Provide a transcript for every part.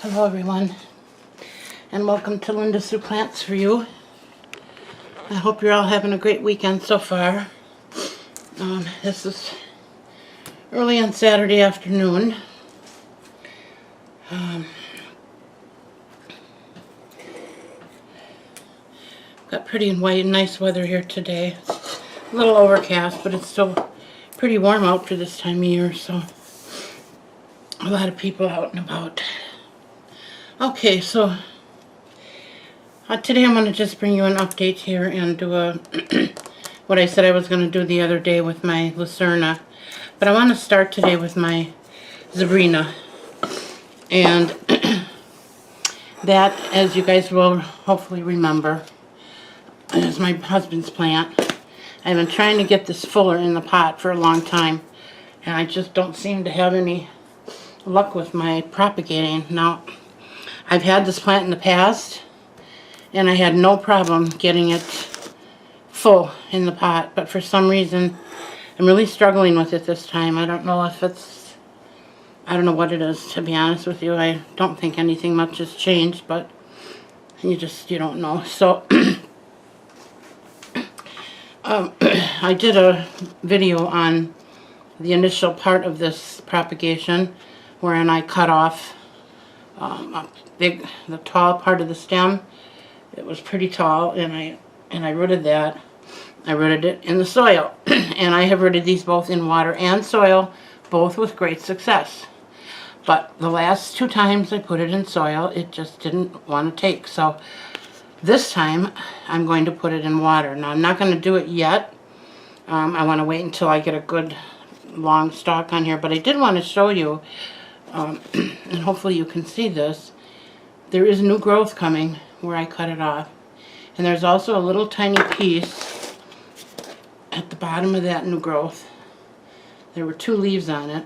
Hello everyone, and welcome to Linda Sue Plants for You. I hope you're all having a great weekend so far. This is early on Saturday afternoon. Got pretty and white and nice weather here today. It's a little overcast, but it's still pretty warm out for this time of year, so a lot of people out and about. Okay, so today I'm going to just bring you an update here and do what I said I was going to do the other day with my Lucerna. But I want to start today with my sabrina. And that, as you guys will hopefully remember, is my husband's plant. I've been trying to get this fuller in the pot for a long time, and I just don't seem to have any luck with my propagating. Now, I've had this plant in the past, and I had no problem getting it full in the pot, but for some reason, I'm really struggling with it this time. I don't know if it's, I don't know what it is, to be honest with you. I don't think anything much has changed, but you don't know. So, I did a video on the initial part of this propagation, wherein I cut off the tall part of the stem. It was pretty tall, and I rooted that. I rooted it in the soil, and I have rooted these both in water and soil, both with great success. But the last two times I put it in soil, it just didn't want to take. So this time I'm going to put it in water. Now I'm not going to do it yet. I want to wait until I get a good long stalk on here, but I did want to show you, and hopefully you can see this. There is new growth coming where I cut it off. And there's also a little tiny piece at the bottom of that new growth. There were two leaves on it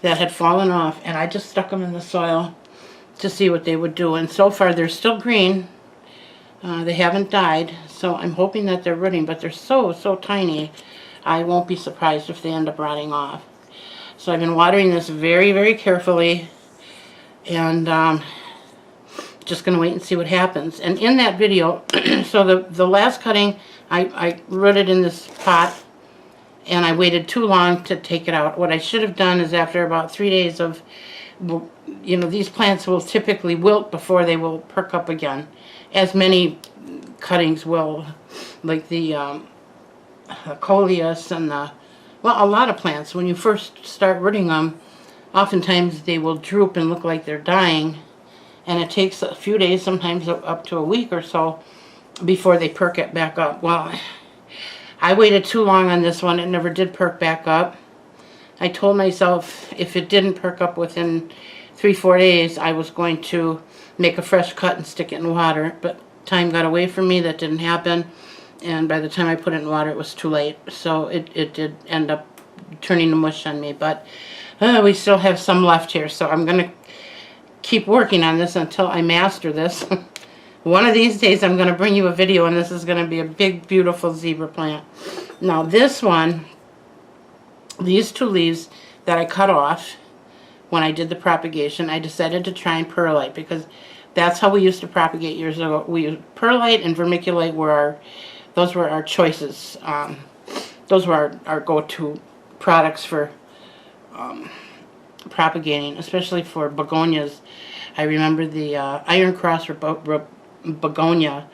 that had fallen off, and I just stuck them in the soil to see what they would do. And so far they're still green. They haven't died, so I'm hoping that they're rooting, but they're so tiny, I won't be surprised if they end up rotting off. So I've been watering this very, very carefully, and just going to wait and see what happens. And in that video, so the last cutting, I rooted in this pot, and I waited too long to take it out. What I should have done is, after about 3 days of, these plants will typically wilt before they will perk up again, as many cuttings will, like the coleus and a lot of plants, when you first start rooting them, oftentimes they will droop and look like they're dying, and it takes a few days, sometimes up to a week or so, before they perk it back up. Well, I waited too long on this one. It never did perk back up. I told myself if it didn't perk up within 3-4 days, I was going to make a fresh cut and stick it in water, but time got away from me. That didn't happen, and by the time I put it in water, it was too late. So it did end up turning to mush on me, but we still have some left here, so I'm going to keep working on this until I master this. One of these days I'm going to bring you a video, and this is going to be a big, beautiful zebra plant. Now this one, these two leaves that I cut off when I did the propagation, I decided to try and perlite, because that's how we used to propagate years ago. We used perlite and vermiculite those were our choices. Those were our go-to products for propagating, especially for begonias. I remember the Iron Cross Begonia.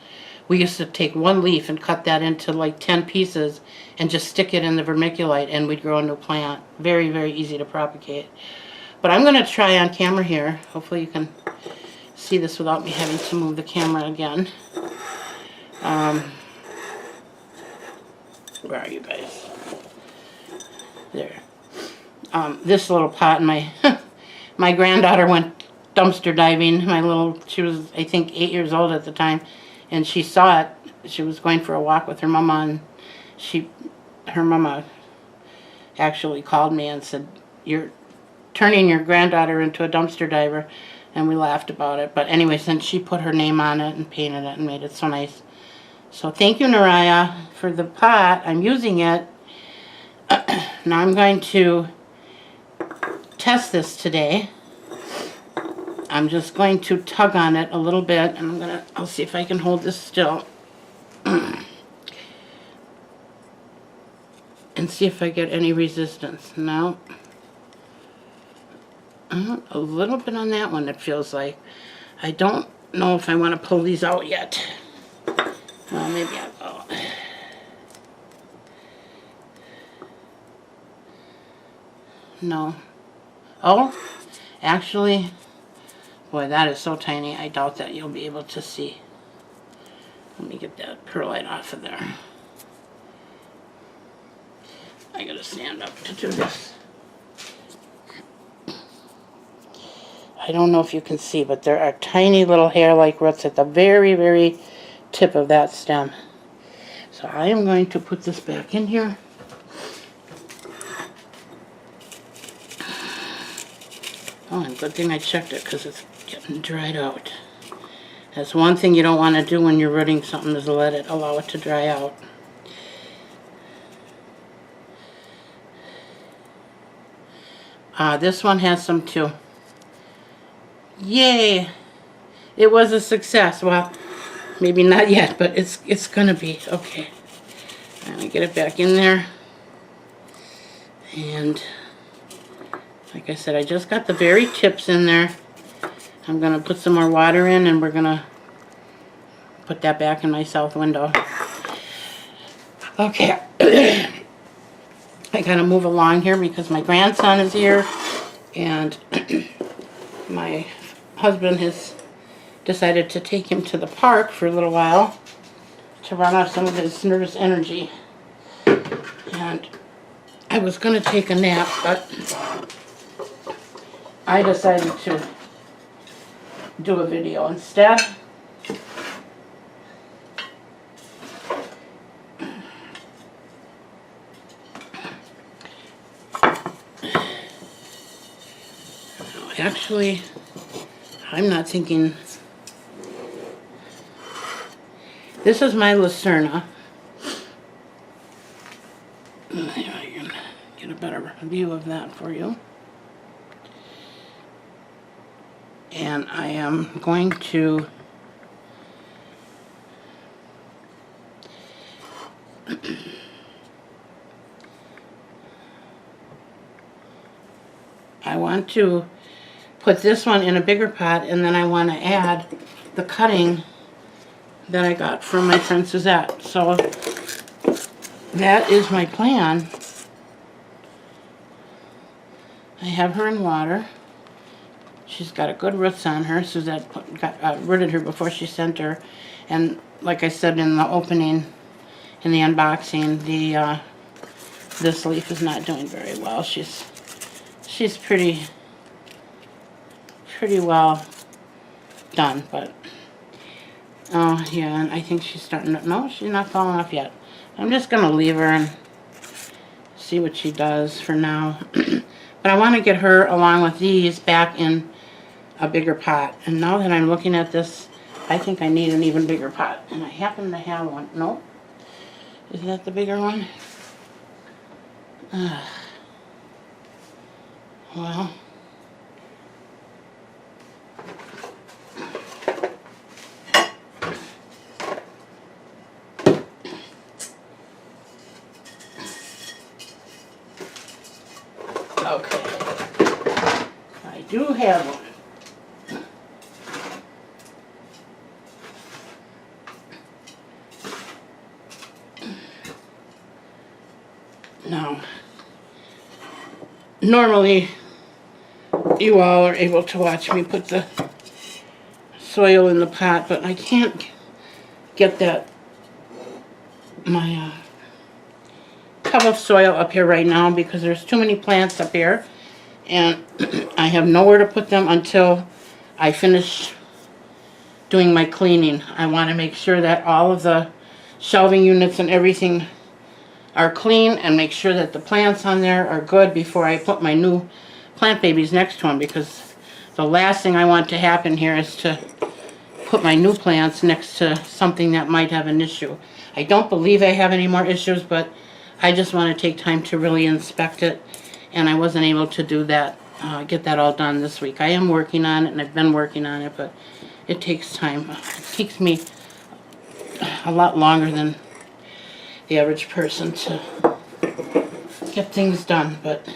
We used to take one leaf and cut that into like 10 pieces and just stick it in the vermiculite, and we'd grow a new plant. Very, very easy to propagate. But I'm going to try on camera here. Hopefully you can see this without me having to move the camera again. Where are you guys? There. This little pot, my granddaughter went dumpster diving. She was, I think, 8 years old at the time, and she saw it. She was going for a walk with her mama, and her mama actually called me and said, "You're turning your granddaughter into a dumpster diver," and we laughed about it. But anyway, since she put her name on it and painted it and made it so nice. So thank you, Naraya, for the pot. I'm using it. Now I'm going to test this today I'm just going to tug on it a little bit, and I'll see if I can hold this still. And see if I get any resistance. No. A little bit on that one, it feels like. I don't know if I want to pull these out yet. Well, maybe I will. No. Oh, actually, boy, that is so tiny. I doubt that you'll be able to see. Let me get that perlite off of there. I gotta stand up to do this. I don't know if you can see, but there are tiny little hair-like roots at the very, very tip of that stem. So I am going to put this back in here. Oh, and good thing I checked it because it's getting dried out. That's one thing you don't want to do when you're rooting something, is allow it to dry out. This one has some too. Yay! It was a success. Well, maybe not yet, but it's gonna be. Okay. I'm gonna get it back in there. And like I said, I just got the very tips in there. I'm gonna put some more water in, and we're gonna put that back in my south window. Okay. I gotta move along here because my grandson is here, and my husband has decided to take him to the park for a little while to run off some of his nervous energy. And I was going to take a nap, but I decided to do a video instead. Actually, I'm not thinking. This is my Lucerna. I can get a better view of that for you. And I am going to I want to put this one in a bigger pot, and then I want to add the cutting that I got from my friend Suzette. So that is my plan. I have her in water. She's got a good roots on her. Suzette rooted her before she sent her. And like I said in the opening, in the unboxing, this leaf is not doing very well. She's pretty well done, but oh yeah, and I think she's starting to, no, she's not falling off yet. I'm just gonna leave her and see what she does for now. But I want to get her along with these back in a bigger pot. And now that I'm looking at this, I think I need an even bigger pot, and I happen to have one. No, is that the bigger one? Well, okay, I do have one. Now, normally you all are able to watch me put the soil in the pot, but I can't get my cup of soil up here right now because there's too many plants up here, and I have nowhere to put them until I finish doing my cleaning. I want to make sure that all of the shelving units and everything are clean, and make sure that the plants on there are good before I put my new plant babies next to them, because the last thing I want to happen here is to put my new plants next to something that might have an issue. I don't believe I have any more issues, but I just want to take time to really inspect it, and I wasn't able to do that get that all done this week. I am working on it, and I've been working on it, but it takes time. It takes me a lot longer than the average person to get things done, but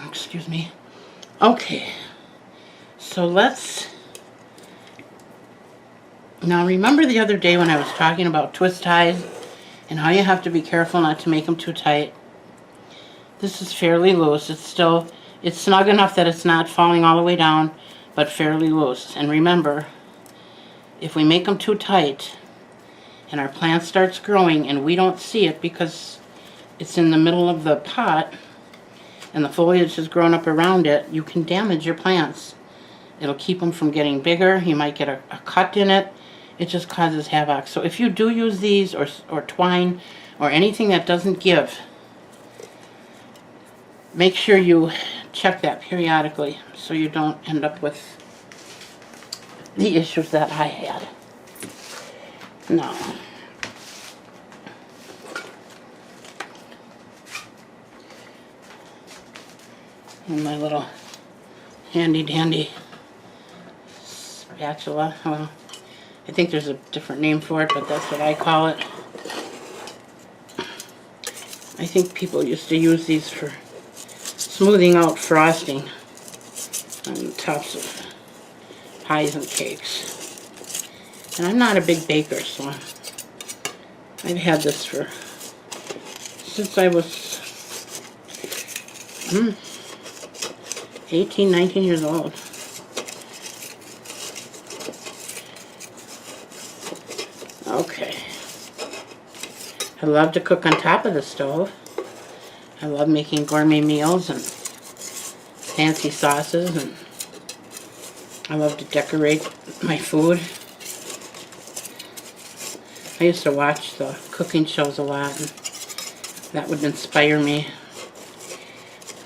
excuse me. Okay, so let's, now remember the other day when I was talking about twist ties and how you have to be careful not to make them too tight. This is fairly loose. It's snug enough that it's not falling all the way down, but fairly loose. And remember, if we make them too tight and our plant starts growing and we don't see it because it's in the middle of the pot and the foliage has grown up around it, you can damage your plants. It'll keep them from getting bigger. You might get a cut in it. It just causes havoc. So if you do use these or twine or anything that doesn't give, make sure you check that periodically so you don't end up with the issues that I had. Now, and my little handy dandy spatula. Well, I think there's a different name for it, but that's what I call it. I think people used to use these for smoothing out frosting on the tops of pies and cakes. And I'm not a big baker, so I've had this since I was 18, 19 years old. Okay. I love to cook on top of the stove. I love making gourmet meals and fancy sauces, and I love to decorate my food. I used to watch the cooking shows a lot, and that would inspire me.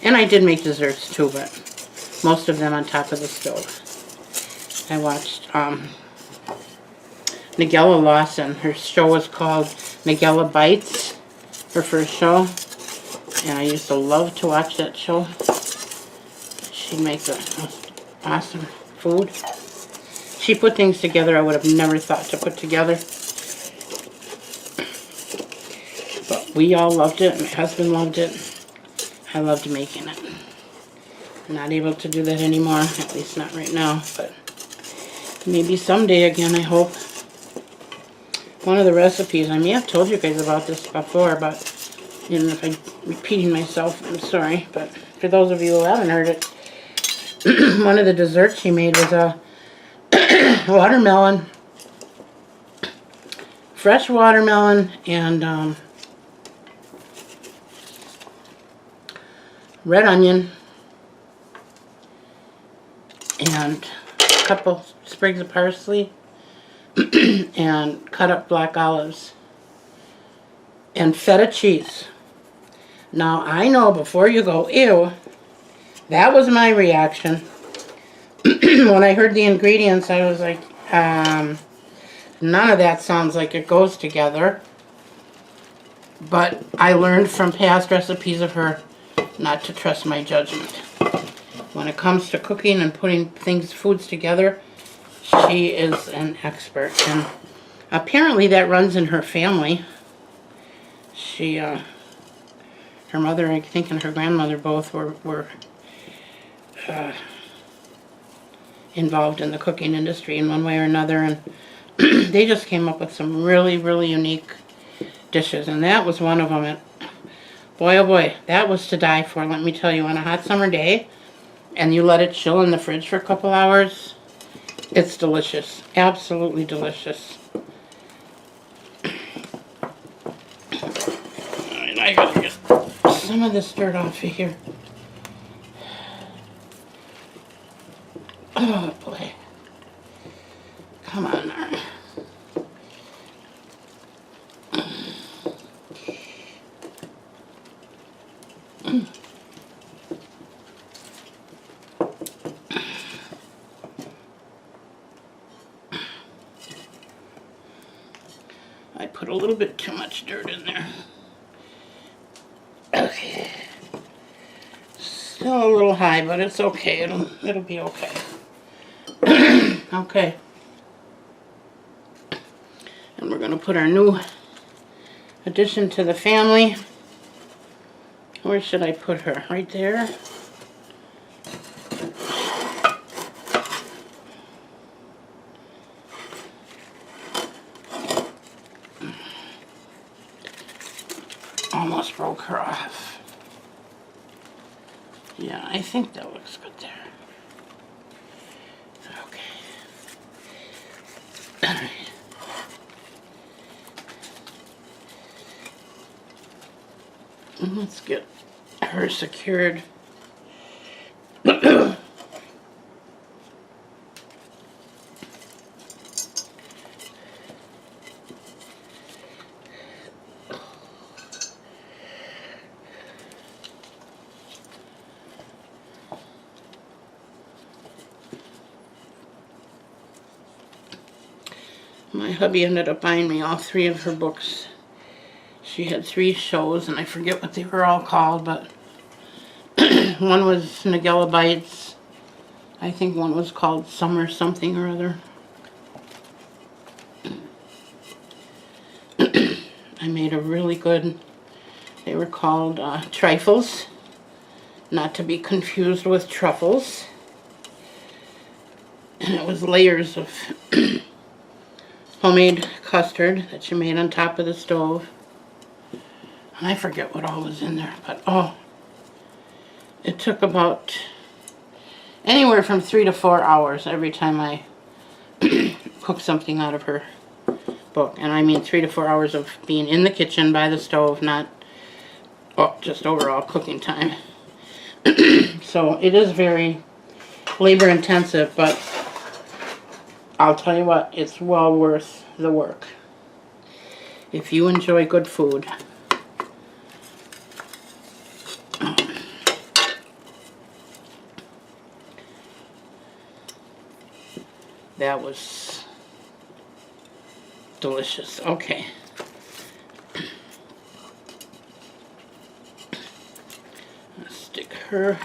And I did make desserts too, but most of them on top of the stove. I watched Nigella Lawson. Her show was called Nigella Bites, her first show. And I used to love to watch that show. She'd make the most awesome food. She put things together I would have never thought to put together. But we all loved it. My husband loved it. I loved making it. I'm not able to do that anymore, at least not right now, but maybe someday again, I hope. One of the recipes, I may have told you guys about this before, but if I'm repeating myself, I'm sorry, but for those of you who haven't heard it, one of the desserts she made was a watermelon, fresh watermelon, and red onion, and a couple sprigs of parsley, and cut up black olives, and feta cheese. Now, I know before you go, ew, that was my reaction. When I heard the ingredients, I was like, none of that sounds like it goes together. But I learned from past recipes of her not to trust my judgment. When it comes to cooking and putting foods together, she is an expert. And apparently that runs in her family. Her mother, I think, and her grandmother both were involved in the cooking industry in one way or another, and they just came up with some really, really unique dishes, and that was one of them. And boy, oh boy, that was to die for, let me tell you. On a hot summer day, and you let it chill in the fridge for a couple hours, it's delicious. Absolutely delicious. Alright, I gotta get some of this dirt off of here. Oh boy. Come on now. I put a little bit too much dirt in there. Okay. Still a little high, but it's okay. It'll be okay. Okay. And we're going to put our new addition to the family. Where should I put her? Right there? Almost broke her off. Yeah, I think that looks good there. Okay. Alright. Let's get her secured. My hubby ended up buying me all 3 of her books. She had 3 shows, and I forget what they were all called, but one was Nagella Bites. I think one was called Summer Something or Other. I made a really good, they were called trifles, not to be confused with truffles. And it was layers of homemade custard that you made on top of the stove. And I forget what all was in there, but oh, it took about anywhere from 3 to 4 hours every time I cooked something out of her book. And I mean 3 to 4 hours of being in the kitchen by the stove, not just overall cooking time. So it is very labor intensive, but I'll tell you what, it's well worth the work. If you enjoy good food. That was delicious. Okay. Let's stick her.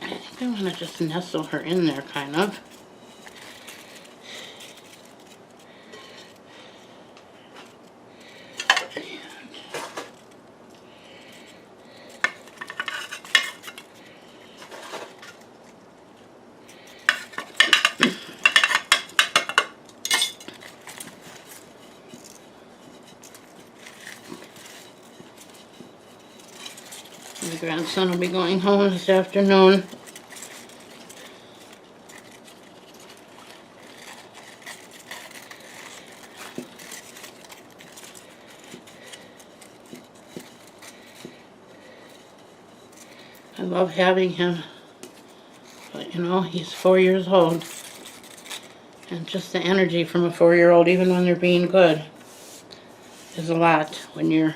I think I want to just nestle her in there, kind of. My grandson will be going home this afternoon. I love having him, but you know, he's 4 years old. And just the energy from a 4-year-old, even when they're being good, is a lot when you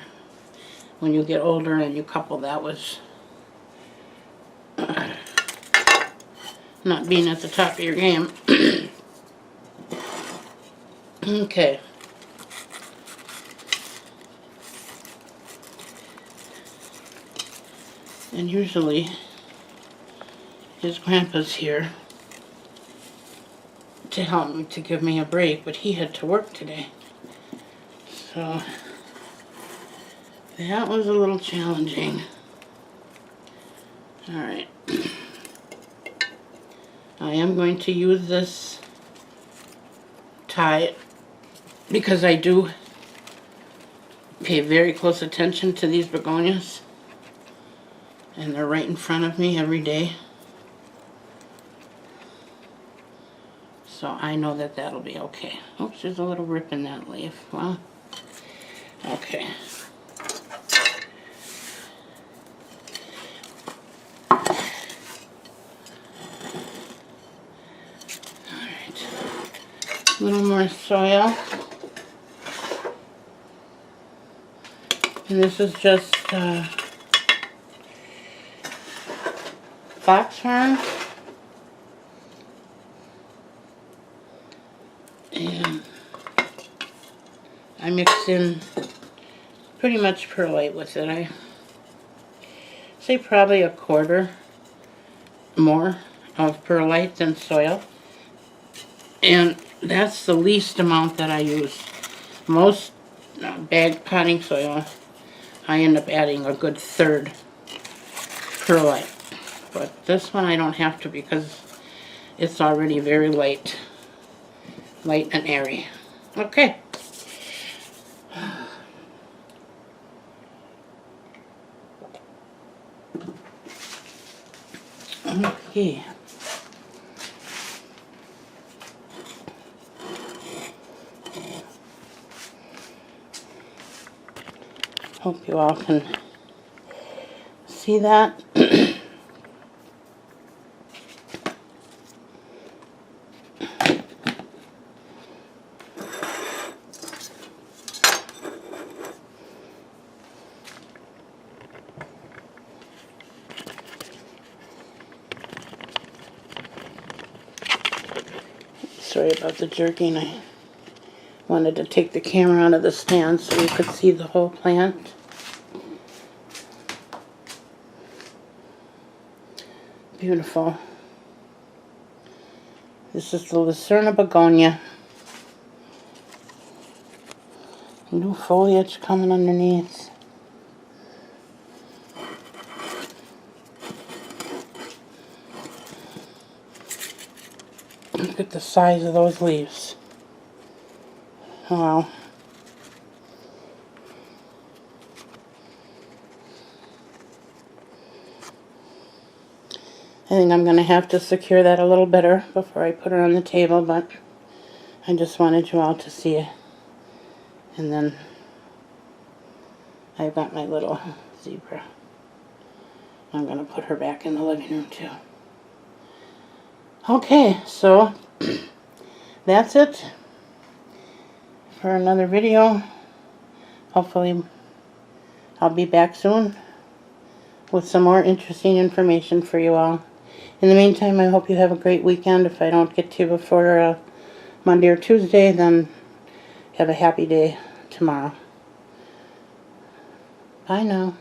get older and you couple that with not being at the top of your game. Okay. And usually his grandpa's here to help me, to give me a break, but he had to work today. So that was a little challenging. Alright. I am going to use this tie because I do pay very close attention to these begonias. And they're right in front of me every day. So I know that that'll be okay. Oops, there's a little rip in that leaf. Well, okay. Alright. A little more soil. And this is just foxhorn. And I mixed in pretty much perlite with it. I say probably a quarter more of perlite than soil. And that's the least amount that I use. Most bag potting soil, I end up adding a good third perlite. But this one I don't have to because it's already very light and airy. Okay. Okay. Hope you all can see that. Sorry about the jerking. I wanted to take the camera out of the stand so you could see the whole plant. Beautiful. This is the Lucerna Begonia. New foliage coming underneath. Look at the size of those leaves. Wow. I think I'm going to have to secure that a little better before I put it on the table, but I just wanted you all to see it. And then I've got my little zebra. I'm going to put her back in the living room too. Okay, so that's it for another video. Hopefully I'll be back soon with some more interesting information for you all. In the meantime, I hope you have a great weekend. If I don't get to you before Monday or Tuesday, then have a happy day tomorrow. Bye now.